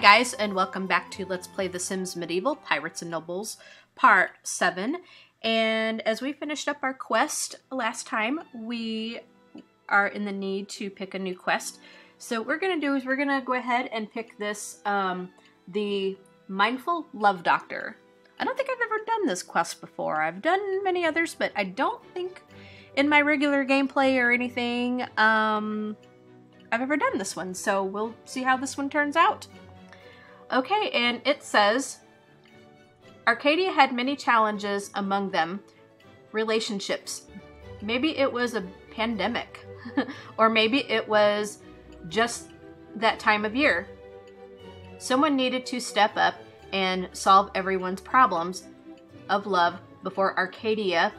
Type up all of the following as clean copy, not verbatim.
guys, and welcome back to Let's Play The Sims Medieval Pirates and Nobles Part 7. And as we finished up our quest last time, we are in the need to pick a new quest. So what we're going to do is we're going to go ahead and pick this, the Mindful Love Doctor. I don't think I've ever done this quest before. I've done many others, but I don't think in my regular gameplay or anything, I've ever done this one, so we'll see how this one turns out. Okay, and it says, Arcadia had many challenges, among them relationships. Maybe it was a pandemic, or maybe it was just that time of year. Someone needed to step up and solve everyone's problems of love before Arcadia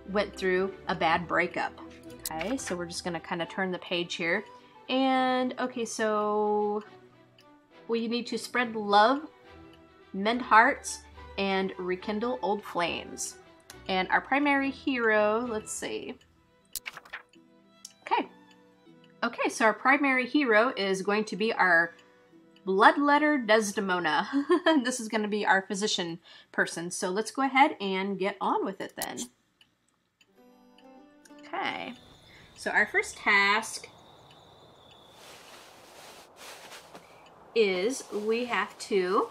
went through a bad breakup. Okay, so we're just going to kind of turn the page here. And, okay, so we need to spread love, mend hearts, and rekindle old flames. And our primary hero, let's see. Okay, so our primary hero is going to be our bloodletter Desdemona. This is going to be our physician person. So let's go ahead and get on with it then. Okay, so our first task is we have to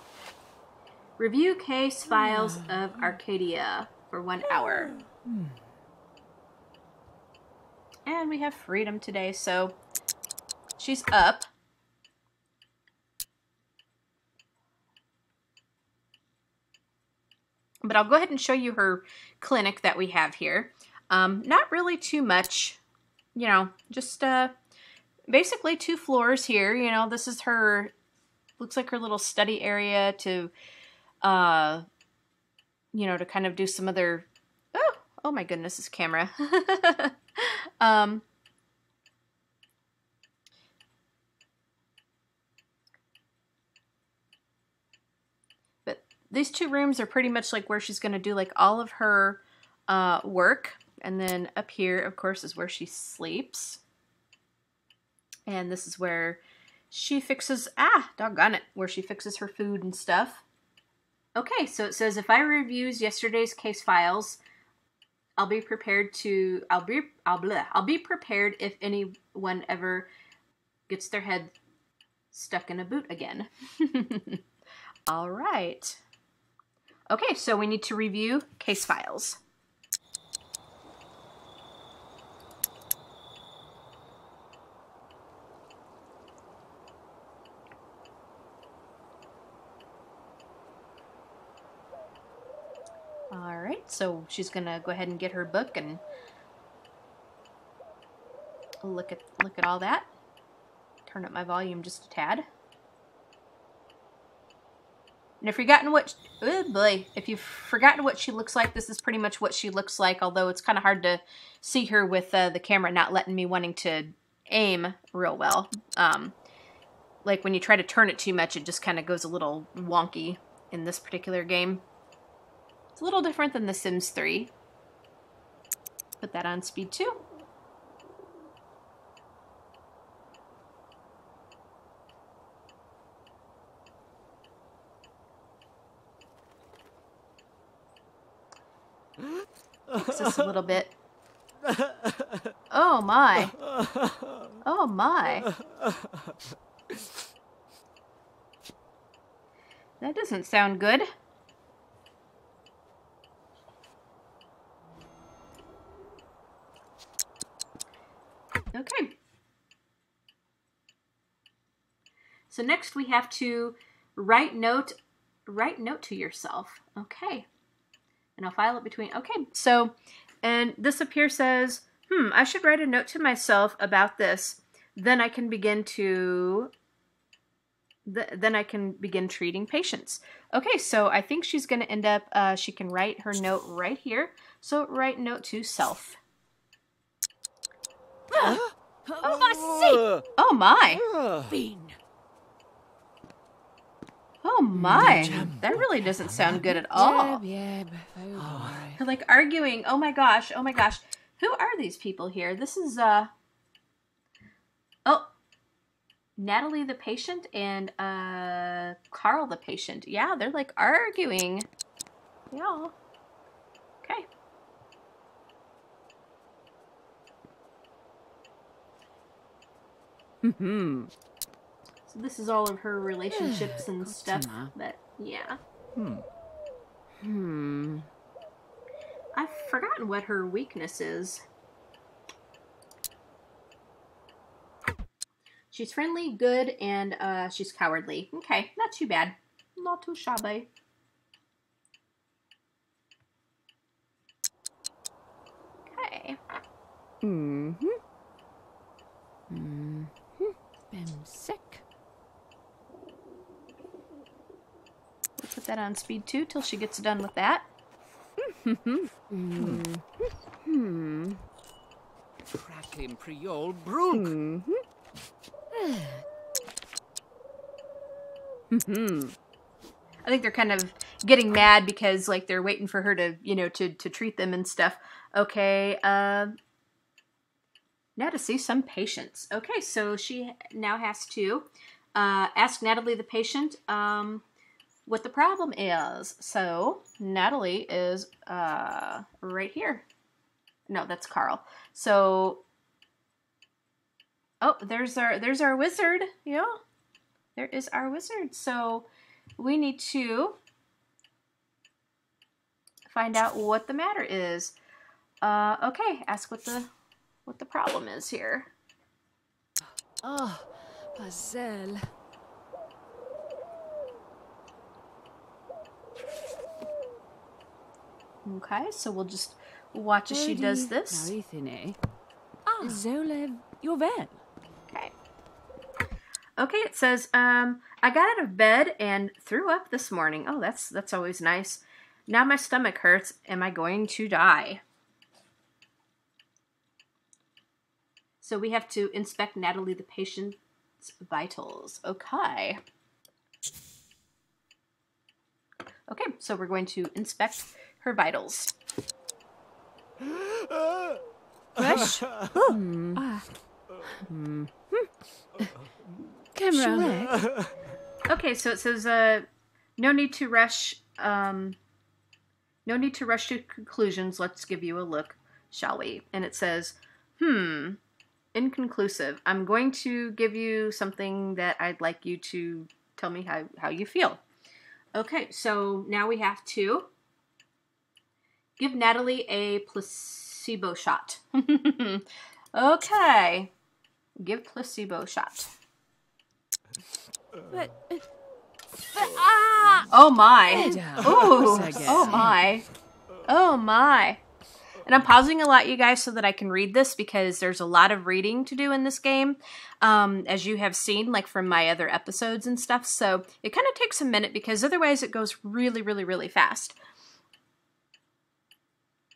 review case files of Arcadia for 1 hour. And we have freedom today, so she's up. But I'll go ahead and show you her clinic that we have here. Not really too much, you know, just basically 2 floors here. You know, this is her, looks like her little study area to, you know, to kind of do some other, oh my goodness, this camera. But these 2 rooms are pretty much like where she's going to do like all of her work. And then up here, of course, is where she sleeps. And this is where she fixes, doggone it, where she fixes her food and stuff. Okay, so it says, if I reviews yesterday's case files, I'll be prepared to, I'll be prepared if anyone ever gets their head stuck in a boot again. All right. Okay, so we need to review case files. All right, so she's gonna go ahead and get her book and look at all that. Turn up my volume just a tad. And if you've forgotten what she looks like, this is pretty much what she looks like. Although it's kind of hard to see her with the camera not letting me wanting to aim real well. Like when you try to turn it too much, it just kind of goes a little wonky in this particular game. It's a little different than The Sims 3. Put that on speed 2. Fix this a little bit. Oh my. Oh my. That doesn't sound good. Okay. So next we have to write note to yourself. Okay. And I'll file it between. Okay. So, and this up here says, I should write a note to myself about this. Then I can begin treating patients. Okay. So I think she's going to end up, she can write her note right here. So write note to self. Oh my! Oh my! Fiend. Oh my! That really doesn't sound good at all. They're like arguing. Oh my gosh! Oh my gosh! Who are these people here? This is Oh, Natalie the patient and Carl the patient. Yeah, they're like arguing. Yeah. Okay. So this is all of her relationships and stuff. But yeah. I've forgotten what her weakness is. She's friendly, good, and she's cowardly. Okay, not too bad. Not too shabby. Okay. I'm sick. We'll put that on speed 2 till she gets done with that. Crackling Creole brook. I think they're kind of getting mad because, like, they're waiting for her to, you know, to treat them and stuff. Okay, now to see some patients. Okay, so she now has to ask Natalie the patient what the problem is. So Natalie is right here. No, that's Carl. So, oh, there's our wizard. Yeah, there is our wizard. So we need to find out what the matter is. Okay, ask what the problem is here. Oh, Hazel. Okay, so we'll just watch as she does this. Zolev, you're well. Okay. Okay, it says, I got out of bed and threw up this morning. Oh, that's always nice. Now my stomach hurts. Am I going to die? So we have to inspect Natalie the patient's vitals. Okay. Okay, so we're going to inspect her vitals. Fresh. Camera. Okay, so it says, no need to rush. No need to rush to conclusions. Let's give you a look, shall we? And it says, inconclusive. I'm going to give you something that I'd like you to tell me how you feel. Okay, so now we have to give Natalie a placebo shot. Okay. Give placebo shot. Oh my. Ooh. Oh my. Oh my. And I'm pausing a lot, you guys, so that I can read this because there's a lot of reading to do in this game, as you have seen, like from my other episodes and stuff. So it kind of takes a minute because otherwise it goes really, really, really fast.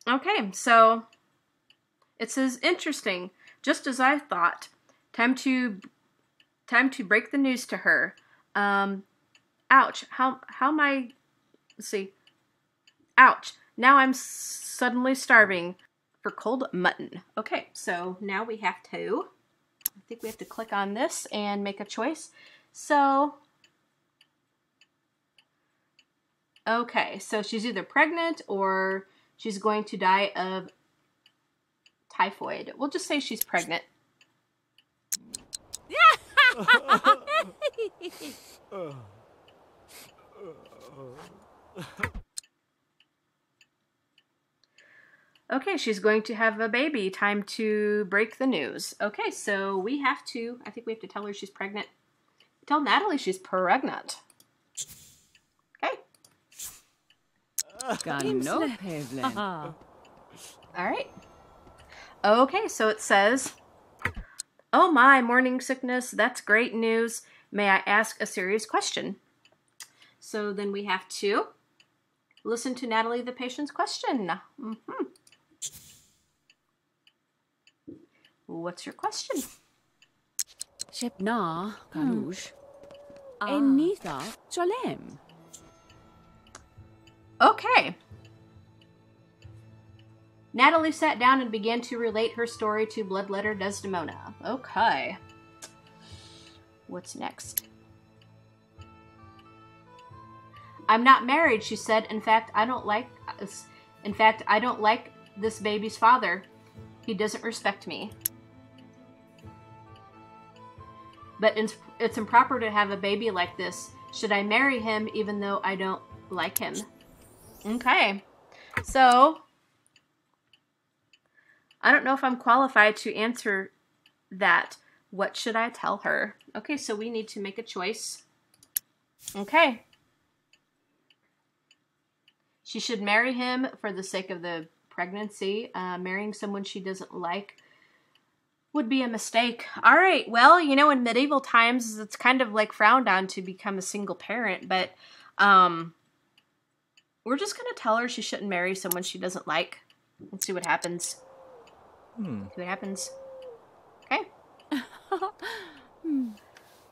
Okay, so it says, interesting, just as I thought. Time to break the news to her. Ouch. How am I? Let's see. Ouch. Now I'm suddenly starving for cold mutton. Okay, so now we have to, I think we have to click on this and make a choice. So, okay, so she's either pregnant or she's going to die of typhoid. We'll just say she's pregnant. Okay, she's going to have a baby. Time to break the news. Okay, so we have to, I think we have to tell her she's pregnant. Tell Natalie she's pregnant. Okay. All right. Okay, so it says, oh my, morning sickness, that's great news. May I ask a serious question? So then we have to listen to Natalie the patient's question. What's your question? Shepna, Kalush. Enitha, Cholem. Okay. Natalie sat down and began to relate her story to bloodletter Desdemona. Okay. What's next? I'm not married, she said. In fact, I don't like this baby's father. He doesn't respect me. But it's improper to have a baby like this. Should I marry him even though I don't like him? Okay. So, I don't know if I'm qualified to answer that. What should I tell her? Okay, so we need to make a choice. Okay. She should marry him for the sake of the pregnancy. Marrying someone she doesn't like would be a mistake. All right, well, you know, in medieval times, it's kind of like frowned on to become a single parent, but we're just going to tell her she shouldn't marry someone she doesn't like. Let's see what happens. See what happens. Okay.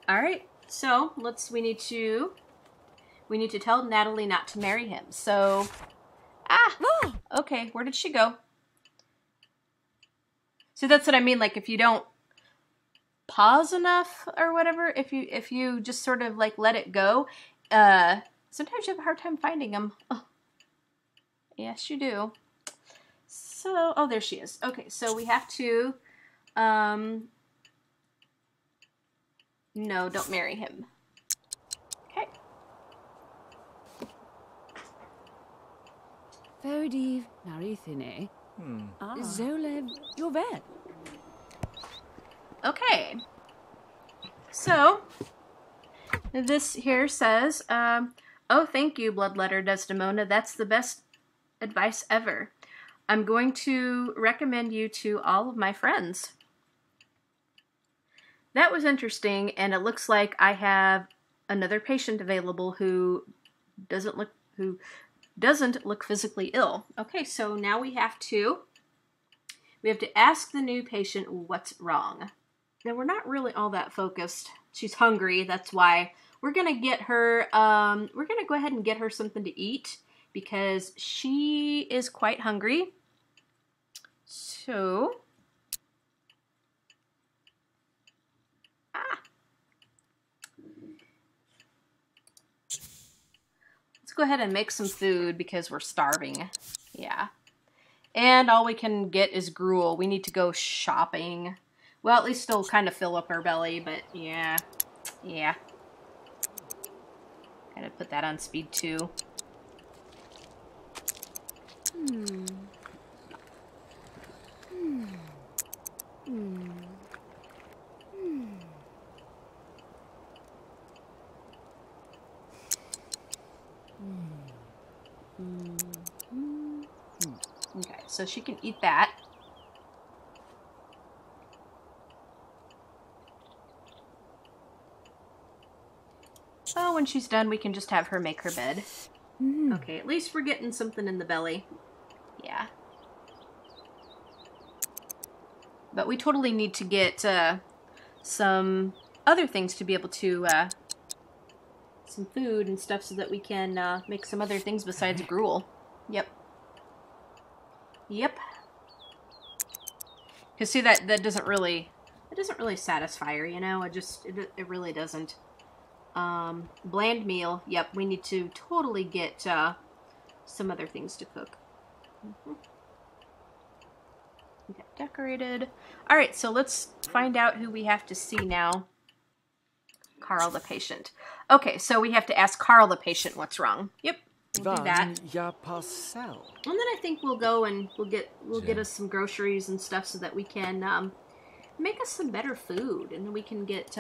All right, so we need to tell Natalie not to marry him. So, okay, where did she go? So that's what I mean, like if you don't pause enough or whatever, if you just sort of like let it go, sometimes you have a hard time finding them. Oh. Yes, you do. So, oh, there she is. Okay, so we have to, no, don't marry him. Okay. Fodiv narithine. Zolev Yovel. Okay. So, this here says, oh, thank you, Bloodletter Desdemona. That's the best advice ever. I'm going to recommend you to all of my friends. That was interesting, and it looks like I have another patient available who doesn't look physically ill. Okay, so now we have to ask the new patient what's wrong. Now, we're not really all that focused. She's hungry, that's why. We're going to get her, we're going to go ahead and get her something to eat because she is quite hungry. So, let's go ahead and make some food because we're starving. Yeah. And all we can get is gruel. We need to go shopping. Well, at least still kind of fill up our belly, but yeah. Yeah. Gotta put that on speed 2. Okay, so she can eat that. Oh, when she's done, we can just have her make her bed. Okay, at least we're getting something in the belly. Yeah. But we totally need to get some other things to be able to, some food and stuff so that we can make some other things besides gruel. Yep. Yep. Because see, that doesn't really satisfy her, you know? It really doesn't. Bland meal. Yep, we need to totally get some other things to cook. Okay, decorated. All right, so let's find out who we have to see now. Carl the patient. Okay, so we have to ask Carl the patient what's wrong. Yep, we'll do that. And then I think we'll go and we'll get us some groceries and stuff so that we can make us some better food and we can get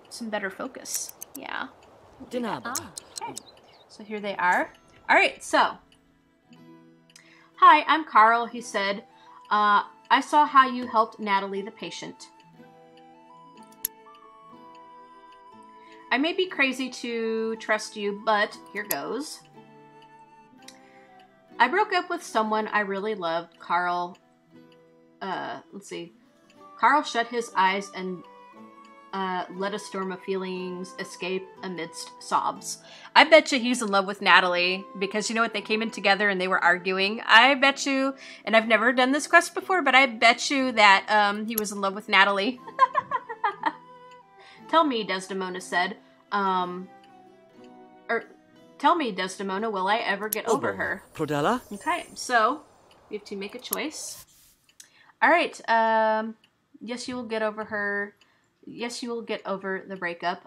some better focus. Yeah. Okay. So here they are. All right, so. Hi, I'm Carl, he said. I saw how you helped Natalie the patient. I may be crazy to trust you, but here goes. I broke up with someone I really loved, Carl. Let's see. Carl shut his eyes and let a storm of feelings escape amidst sobs. I bet you he's in love with Natalie because you know what? They came in together and they were arguing. I bet you, and I've never done this quest before, but I bet you that he was in love with Natalie. Tell me, Desdemona said. Tell me, Desdemona, will I ever get over her? Prodella? Okay, so we have to make a choice. All right. Yes, you will get over her. Yes, you will get over the breakup.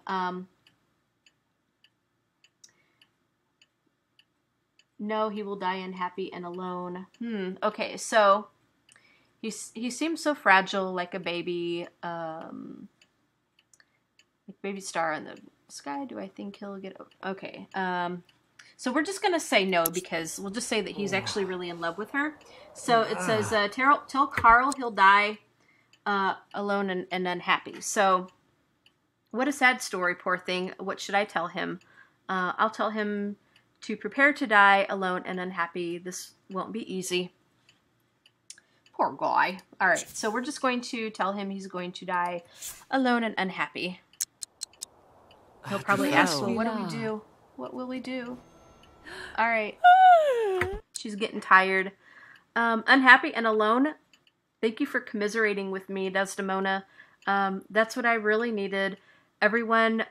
No, he will die unhappy and alone. Okay, so he seems so fragile, like a baby, like baby star in the sky. Do I think he'll get over? Okay. So we're just gonna say no, because we'll just say that he's actually really in love with her. So it says, tell Carl he'll die alone and unhappy. So what a sad story, poor thing. What should I tell him? I'll tell him to prepare to die alone and unhappy. This won't be easy. Poor guy. All right, so we're just going to tell him he's going to die alone and unhappy. He'll probably ask, well, what do we do? What will we do? All right. She's getting tired. Unhappy and alone. Thank you for commiserating with me, Desdemona. That's what I really needed. Everyone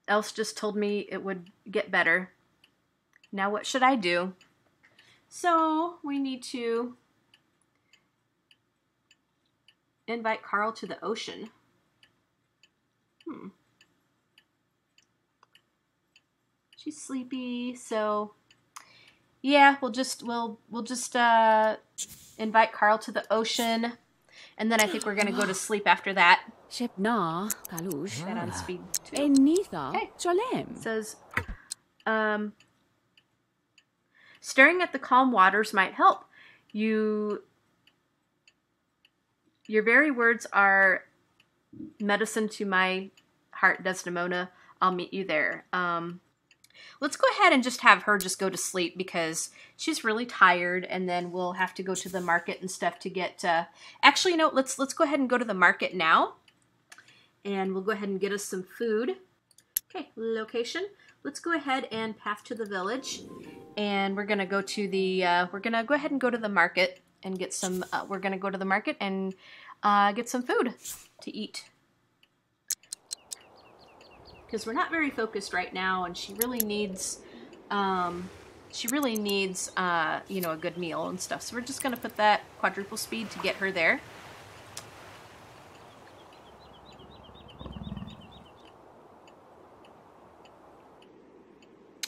else just told me it would get better. Now what should I do? So we need to invite Carl to the ocean. She's sleepy, so yeah, we'll just invite Carl to the ocean, and then I think we're gonna go to sleep after that. Shepna, Kalush. That on speed 2. Enitha, Okay. Cholem. It says, staring at the calm waters might help. Your very words are medicine to my heart, Desdemona. I'll meet you there. Let's go ahead and just have her just go to sleep, because she's really tired, and then we'll have to go to the market and stuff to get, actually, you know, let's go ahead and go to the market now, and we'll go ahead and get us some food. Okay, location. Let's go ahead and path to the village, and we're going to go to the, we're going to go ahead and go to the market and get some, we're going to go to the market and get some food to eat. Because we're not very focused right now, and she really needs, you know, a good meal and stuff. So we're just going to put that quadruple speed to get her there.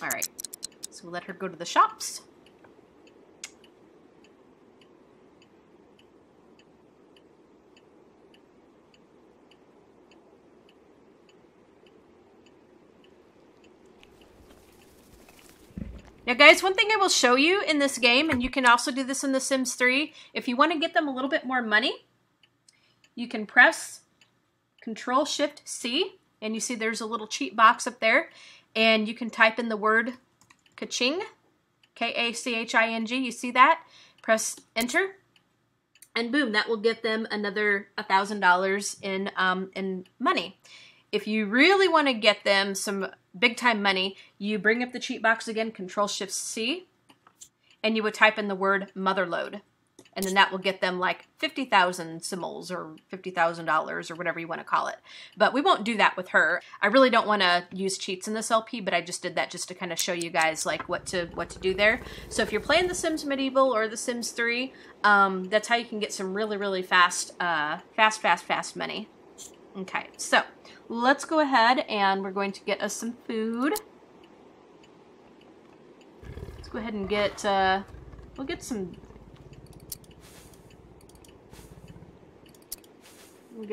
All right, so we'll let her go to the shops. Now guys, one thing I will show you in this game, and you can also do this in The Sims 3, if you want to get them a little bit more money, you can press Control-Shift-C, and you see there's a little cheat box up there, and you can type in the word Kaching, K-A-C-H-I-N-G, you see that? Press Enter, and boom, that will get them another $1,000 in money. If you really want to get them some big time money, you bring up the cheat box again, Control-Shift-C, and you would type in the word Motherload. And then that will get them like 50,000 simoles or $50,000 or whatever you want to call it. But we won't do that with her. I really don't want to use cheats in this LP, but I just did that just to kind of show you guys like what to do there. So if you're playing The Sims Medieval or The Sims 3, that's how you can get some really fast money. Okay, so let's go ahead and we're going to get us some food. Let's go ahead and get, we'll get some, we'll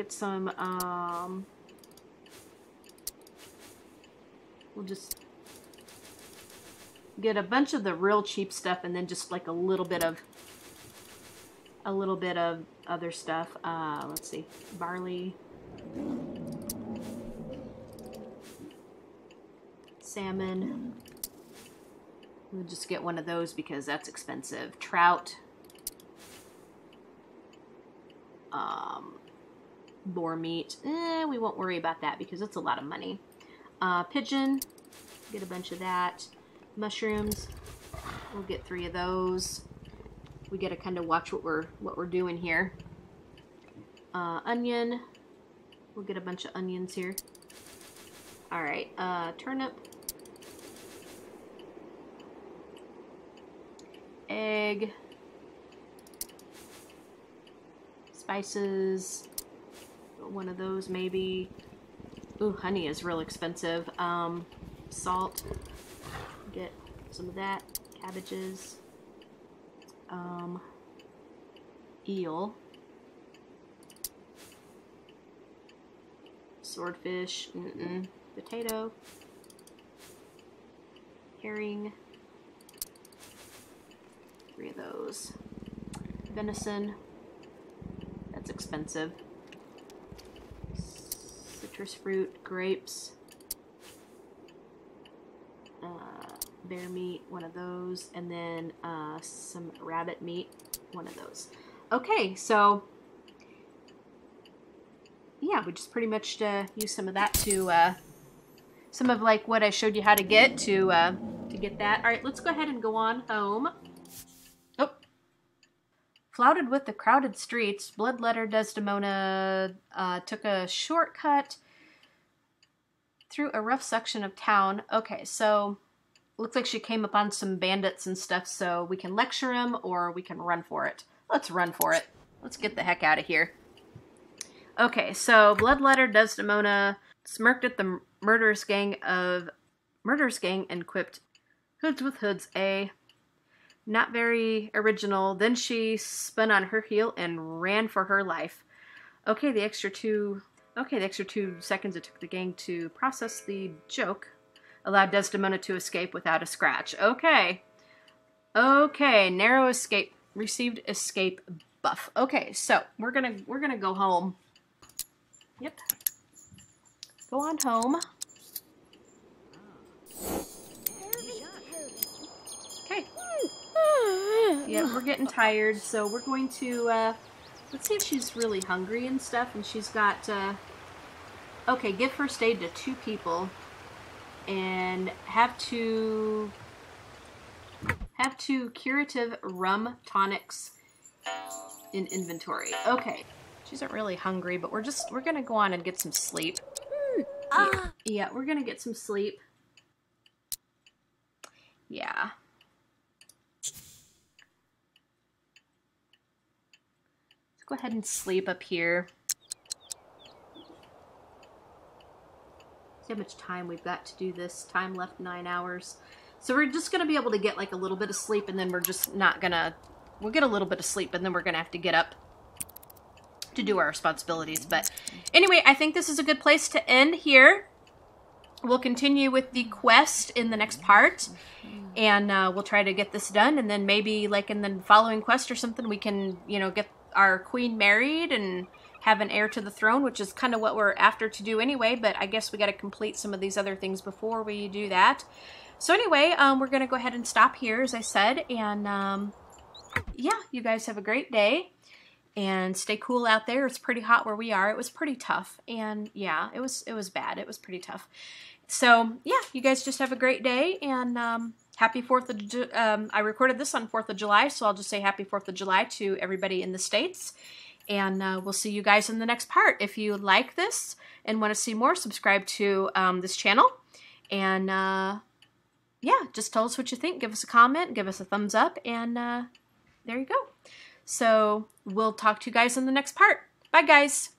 just get a bunch of the real cheap stuff, and then just like a little bit of other stuff. Let's see, barley, salmon. We'll just get one of those because that's expensive. Trout, boar meat. We won't worry about that because it's a lot of money. Pigeon, get a bunch of that. Mushrooms, we'll get 3 of those. We got to kind of watch what we're doing here. Onion, We'll get a bunch of onions here. Alright, turnip. Egg. Spices. One of those maybe. Ooh, honey is real expensive. Salt. Get some of that. Cabbages. Eel. Swordfish. Potato. Herring. 3 of those. Venison. That's expensive. Citrus fruit. Grapes. Bear meat. 1 of those. And then some rabbit meat. 1 of those. Okay, so yeah, we just pretty much use some of that to some of like what I showed you how to get to get that. All right, let's go ahead and go on home. Oh, flouted with the crowded streets, bloodletter Desdemona took a shortcut through a rough section of town. Okay, so looks like she came upon some bandits and stuff, so we can lecture him or we can run for it. Let's run for it. Let's get the heck out of here. Okay, so bloodletter Desdemona smirked at the murderous gang and quipped, "Hoods with hoods, eh? Not very original." Then she spun on her heel and ran for her life. Okay, the extra 2 seconds it took the gang to process the joke allowed Desdemona to escape without a scratch. Okay. Okay, narrow escape. Received escape buff. Okay, so we're gonna go home. Yep. Go on home. Okay. Yeah, we're getting tired, so we're going to let's see if she's really hungry and stuff. And she's got okay, give first aid to 2 people, and have 2 curative rum tonics in inventory. Okay. She isn't really hungry, but we're gonna go on and get some sleep. Yeah, we're gonna get some sleep. Yeah. Let's go ahead and sleep up here. See how much time we've got to do this. Time left 9 hours. So we're just gonna be able to get like a little bit of sleep, and then we're just not gonna, we'll get a little bit of sleep, and then we're gonna have to get up to do our responsibilities. But anyway, I think this is a good place to end here. We'll continue with the quest in the next part, and we'll try to get this done, and then maybe like in the following quest or something we can, you know, get our queen married and have an heir to the throne, which is kind of what we're after to do anyway, but I guess we got to complete some of these other things before we do that. So anyway, we're gonna go ahead and stop here, as I said, and yeah, you guys have a great day. And stay cool out there. It's pretty hot where we are. It was pretty tough. And yeah, it was bad. It was pretty tough. So yeah, you guys just have a great day. And happy 4th of July. I recorded this on 4th of July. So I'll just say happy 4th of July to everybody in the States. And we'll see you guys in the next part. If you like this and want to see more, subscribe to this channel. And yeah, just tell us what you think. Give us a comment. Give us a thumbs up. And there you go. So we'll talk to you guys in the next part. Bye, guys.